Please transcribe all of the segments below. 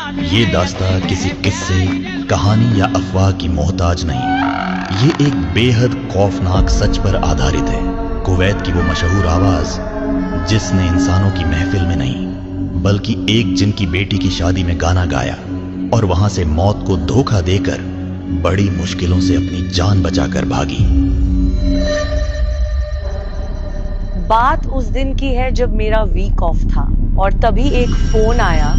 ये दास्तां किसी किस्से, कहानी या अफवाह की मोहताज नहीं। ये एक बेहद खौफनाक सच पर आधारित है। कुवैत की वो मशहूर आवाज जिसने इंसानों की महफिल में नहीं बल्कि एक जिन की बेटी की शादी में गाना गाया और वहां से मौत को धोखा देकर बड़ी मुश्किलों से अपनी जान बचाकर भागी। बात उस दिन की है जब मेरा वीक ऑफ था और तभी एक फोन आया।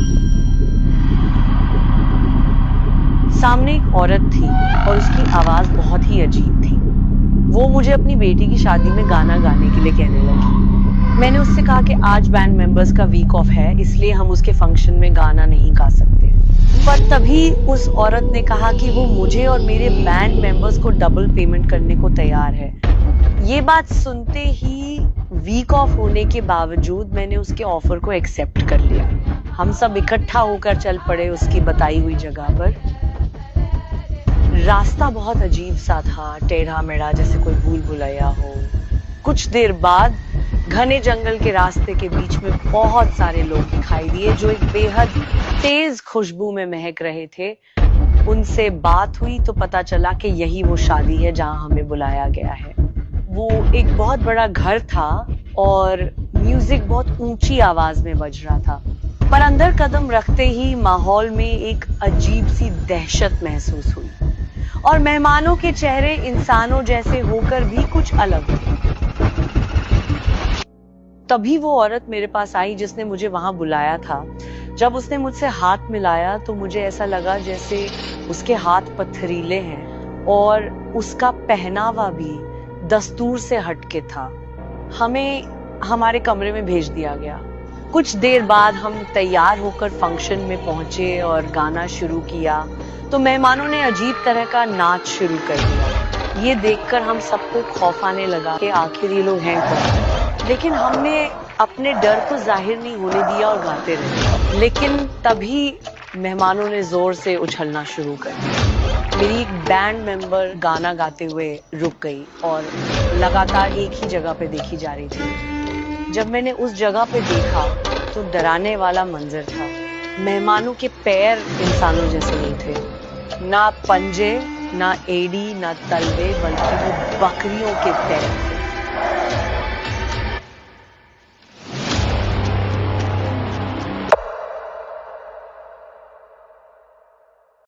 सामने एक औरत थी और उसकी आवाज बहुत ही अजीब थी। वो मुझे अपनी बेटी की शादी में गाना गाने के लिए कहने लगी। मैंने उससे कहा कि आज बैंड मेंबर्स का वीक ऑफ है, इसलिए हम उसके फंक्शन में गाना नहीं गा सकते। पर तभी उस औरत ने कहा कि वो मुझे और मेरे बैंड मेंबर्स को डबल पेमेंट करने को तैयार है। ये बात सुनते ही वीक ऑफ होने के बावजूद मैंने उसके ऑफर को एक्सेप्ट कर लिया। हम सब इकट्ठा होकर चल पड़े उसकी बताई हुई जगह पर। रास्ता बहुत अजीब सा था, टेढ़ा मेढ़ा, जैसे कोई भूल भुलैया हो। कुछ देर बाद घने जंगल के रास्ते के बीच में बहुत सारे लोग दिखाई दिए जो एक बेहद तेज खुशबू में महक रहे थे। उनसे बात हुई तो पता चला कि यही वो शादी है जहां हमें बुलाया गया है। वो एक बहुत बड़ा घर था और म्यूजिक बहुत ऊंची आवाज में बज रहा था। पर अंदर कदम रखते ही माहौल में एक अजीब सी दहशत महसूस हुई और मेहमानों के चेहरे इंसानों जैसे होकर भी कुछ अलग थे। तभी वो औरत मेरे पास आई जिसने मुझे वहां बुलाया था। जब उसने मुझसे हाथ मिलाया तो मुझे ऐसा लगा जैसे उसके हाथ पथरीले हैं और उसका पहनावा भी दस्तूर से हटके था। हमें हमारे कमरे में भेज दिया गया। कुछ देर बाद हम तैयार होकर फंक्शन में पहुंचे और गाना शुरू किया तो मेहमानों ने अजीब तरह का नाच शुरू कर दिया। ये देखकर हम सबको खौफ आने लगा कि आखिर ये लोग हैं कौन। लेकिन हमने अपने डर को जाहिर नहीं होने दिया और गाते रहे। लेकिन तभी मेहमानों ने जोर से उछलना शुरू कर दिया। मेरी एक बैंड मेंबर गाना गाते हुए रुक गई और लगातार एक ही जगह पे देखी जा रही थी। जब मैंने उस जगह पे देखा तो डराने वाला मंजर था। मेहमानों के पैर इंसानों जैसे नहीं थे, ना पंजे, ना एड़ी, ना तलवे, बल्कि वो बकरियों के पैर थे।